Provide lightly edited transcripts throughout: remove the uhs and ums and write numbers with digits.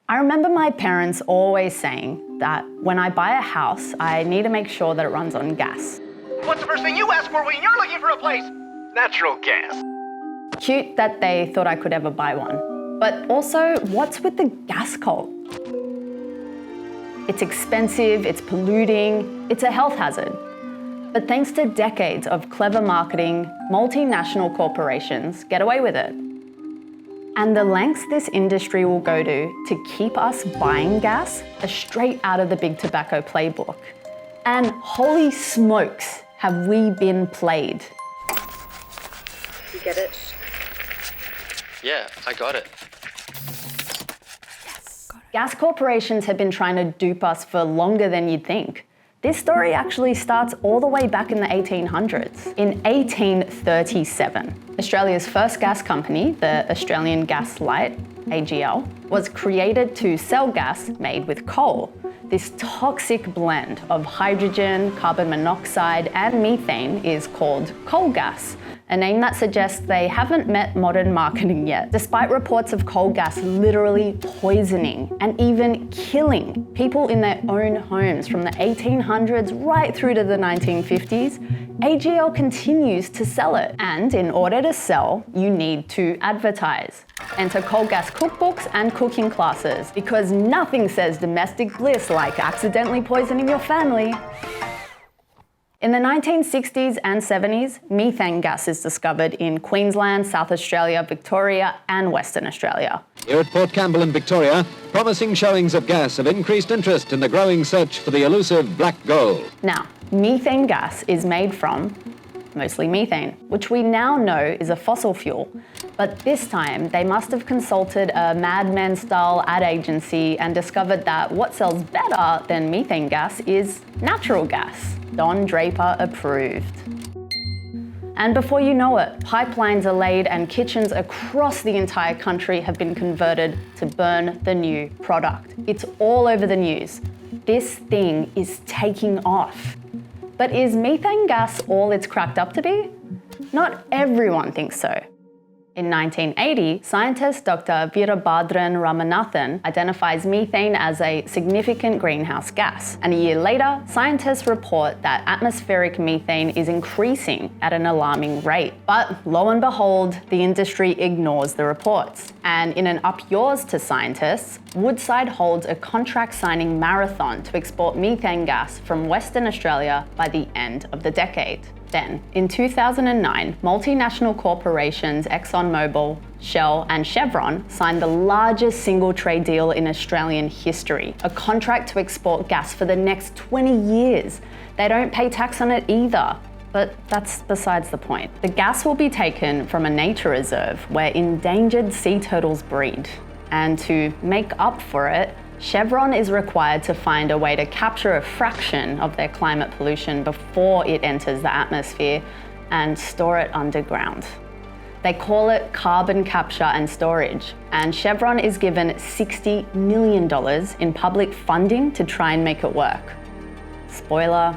I remember my parents always saying that when I buy a house, I need to make sure that it runs on gas. What's the first thing you ask for when you're looking for a place? Natural gas. Cute that they thought I could ever buy one. But also, what's with the gas cult? It's expensive, it's polluting, it's a health hazard. But thanks to decades of clever marketing, multinational corporations get away with it. And the lengths this industry will go to keep us buying gas are straight out of the big tobacco playbook. And holy smokes, have we been played. You get it? Yeah, I got it. Yes. Gas corporations have been trying to dupe us for longer than you'd think. This story actually starts all the way back in the 1800s. In 1837, Australia's first gas company, the Australian Gas Light, AGL, was created to sell gas made with coal. This toxic blend of hydrogen, carbon monoxide, and methane is called coal gas, a name that suggests they haven't met modern marketing yet, despite reports of coal gas literally poisoning and even killing people in their own homes from the 1800s right through to the 1950s. AGL continues to sell it, and in order to sell, you need to advertise. Enter coal gas cookbooks and cooking classes, because nothing says domestic bliss like accidentally poisoning your family. In the 1960s and 70s, methane gas is discovered in Queensland, South Australia, Victoria, and Western Australia. Here at Port Campbell in Victoria, promising showings of gas have increased interest in the growing search for the elusive black gold. Now, methane gas is made from mostly methane, which we now know is a fossil fuel. But this time, they must have consulted a Mad Men-style ad agency and discovered that what sells better than methane gas is natural gas. Don Draper approved. And before you know it, pipelines are laid and kitchens across the entire country have been converted to burn the new product. It's all over the news. This thing is taking off. But is methane gas all it's cracked up to be? Not everyone thinks so. In 1980, scientist Dr. Veerabhadran Ramanathan identifies methane as a significant greenhouse gas. And a year later, scientists report that atmospheric methane is increasing at an alarming rate. But lo and behold, the industry ignores the reports. And in an up yours to scientists, Woodside holds a contract signing marathon to export methane gas from Western Australia by the end of the decade. Then, in 2009, multinational corporations ExxonMobil, Shell, and Chevron signed the largest single trade deal in Australian history, a contract to export gas for the next 20 years. They don't pay tax on it either. But that's besides the point. The gas will be taken from a nature reserve where endangered sea turtles breed. And to make up for it, Chevron is required to find a way to capture a fraction of their climate pollution before it enters the atmosphere and store it underground. They call it carbon capture and storage, and Chevron is given $60 million in public funding to try and make it work. Spoiler,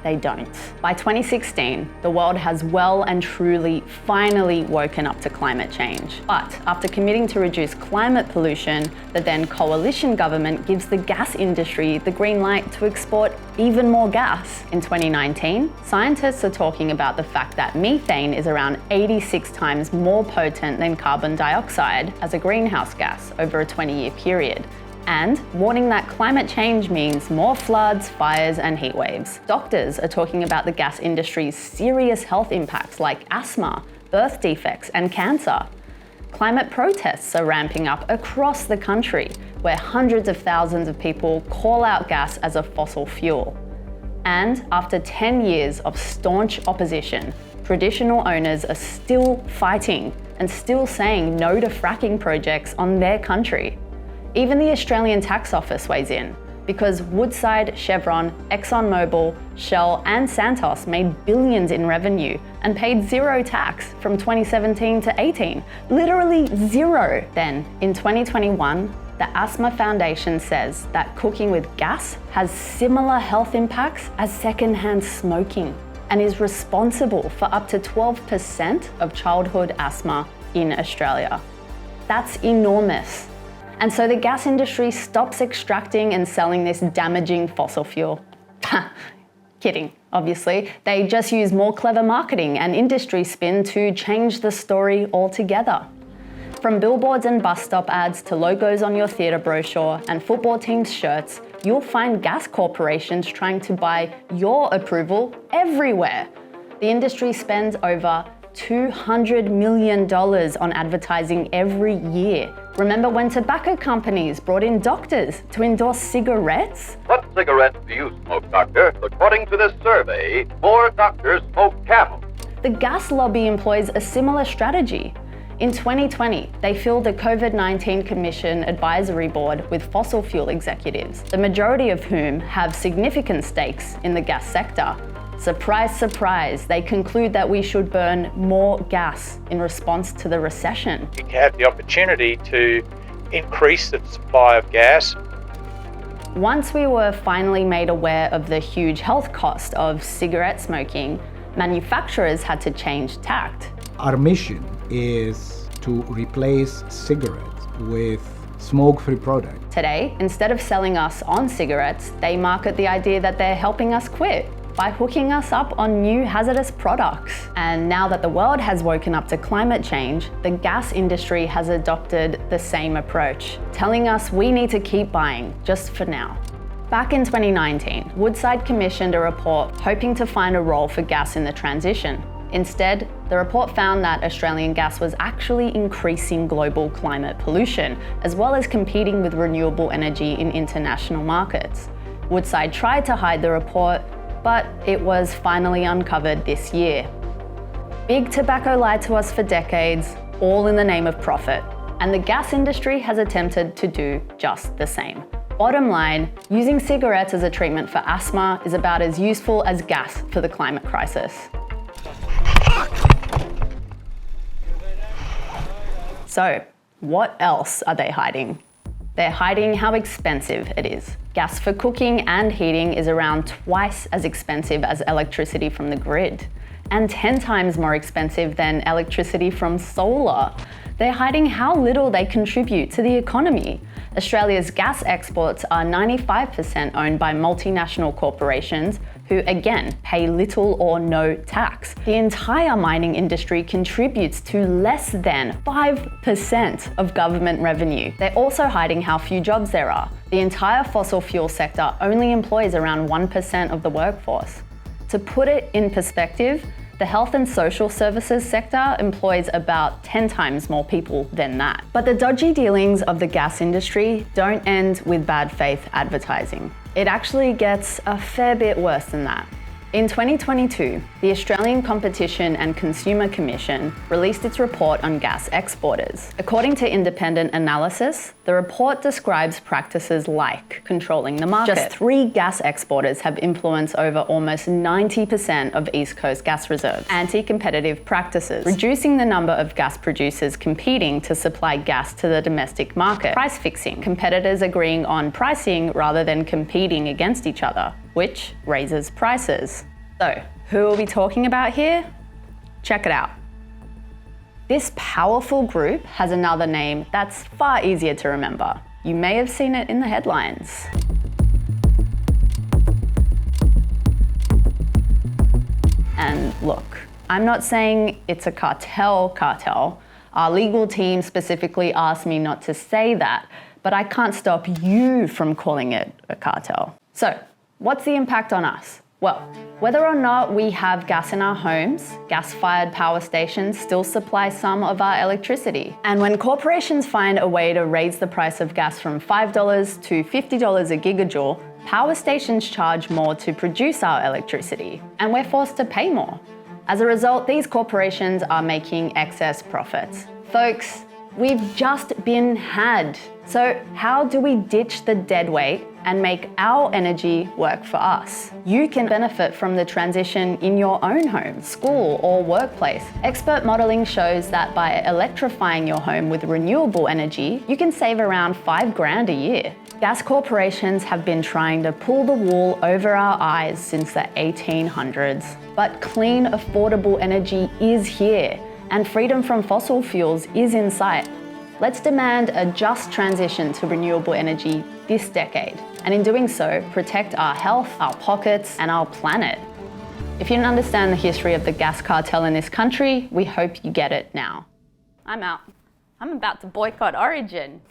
they don't. By 2016, the world has well and truly finally woken up to climate change. But after committing to reduce climate pollution, the then coalition government gives the gas industry the green light to export even more gas. In 2019, scientists are talking about the fact that methane is around 86 times more potent than carbon dioxide as a greenhouse gas over a 20-year period, and warning that climate change means more floods, fires, and heat waves. Doctors are talking about the gas industry's serious health impacts like asthma, birth defects, and cancer. Climate protests are ramping up across the country, where hundreds of thousands of people call out gas as a fossil fuel. And after 10 years of staunch opposition, traditional owners are still fighting and still saying no to fracking projects on their country. Even the Australian Tax Office weighs in, because Woodside, Chevron, ExxonMobil, Shell, and Santos made billions in revenue and paid zero tax from 2017 to 18. Literally zero. Then, in 2021, the Asthma Foundation says that cooking with gas has similar health impacts as secondhand smoking and is responsible for up to 12% of childhood asthma in Australia. That's enormous. And so the gas industry stops extracting and selling this damaging fossil fuel. Kidding, obviously. They just use more clever marketing and industry spin to change the story altogether. From billboards and bus stop ads to logos on your theatre brochure and football teams' shirts, you'll find gas corporations trying to buy your approval everywhere. The industry spends over $200 million on advertising every year. Remember when tobacco companies brought in doctors to endorse cigarettes? What cigarettes do you smoke, doctor? According to this survey, more doctors smoke Camel. The gas lobby employs a similar strategy. In 2020, they filled the COVID-19 Commission Advisory Board with fossil fuel executives, the majority of whom have significant stakes in the gas sector. Surprise, surprise, they conclude that we should burn more gas in response to the recession. We have the opportunity to increase the supply of gas. Once we were finally made aware of the huge health cost of cigarette smoking, manufacturers had to change tact. Our mission is to replace cigarettes with smoke-free products. Today, instead of selling us on cigarettes, they market the idea that they're helping us quit by hooking us up on new hazardous products. And now that the world has woken up to climate change, the gas industry has adopted the same approach, telling us we need to keep buying, just for now. Back in 2019, Woodside commissioned a report hoping to find a role for gas in the transition. Instead, the report found that Australian gas was actually increasing global climate pollution, as well as competing with renewable energy in international markets. Woodside tried to hide the report, but it was finally uncovered this year. Big tobacco lied to us for decades, all in the name of profit, and the gas industry has attempted to do just the same. Bottom line, using cigarettes as a treatment for asthma is about as useful as gas for the climate crisis. So, what else are they hiding? They're hiding how expensive it is. Gas for cooking and heating is around twice as expensive as electricity from the grid, and 10 times more expensive than electricity from solar. They're hiding how little they contribute to the economy. Australia's gas exports are 95% owned by multinational corporations who, again, pay little or no tax. The entire mining industry contributes to less than 5% of government revenue. They're also hiding how few jobs there are. The entire fossil fuel sector only employs around 1% of the workforce. To put it in perspective, the health and social services sector employs about 10 times more people than that. But the dodgy dealings of the gas industry don't end with bad faith advertising. It actually gets a fair bit worse than that. In 2022, the Australian Competition and Consumer Commission released its report on gas exporters. According to independent analysis, the report describes practices like controlling the market. Just 3 gas exporters have influence over almost 90% of East Coast gas reserves. Anti-competitive practices, reducing the number of gas producers competing to supply gas to the domestic market. Price fixing, competitors agreeing on pricing rather than competing against each other, which raises prices. So, who are we talking about here? Check it out. This powerful group has another name that's far easier to remember. You may have seen it in the headlines. And look, I'm not saying it's a cartel. Our legal team specifically asked me not to say that, but I can't stop you from calling it a cartel. So, what's the impact on us? Well, whether or not we have gas in our homes, gas-fired power stations still supply some of our electricity. And when corporations find a way to raise the price of gas from $5 to $50 a gigajoule, power stations charge more to produce our electricity, and we're forced to pay more. As a result, these corporations are making excess profits. Folks, we've just been had. So how do we ditch the dead weight and make our energy work for us? You can benefit from the transition in your own home, school, or workplace. Expert modeling shows that by electrifying your home with renewable energy, you can save around $5,000 a year. Gas corporations have been trying to pull the wool over our eyes since the 1800s. But clean, affordable energy is here, and freedom from fossil fuels is in sight. Let's demand a just transition to renewable energy this decade, and in doing so, protect our health, our pockets, and our planet. If you didn't understand the history of the gas cartel in this country, we hope you get it now. I'm out. I'm about to boycott Origin.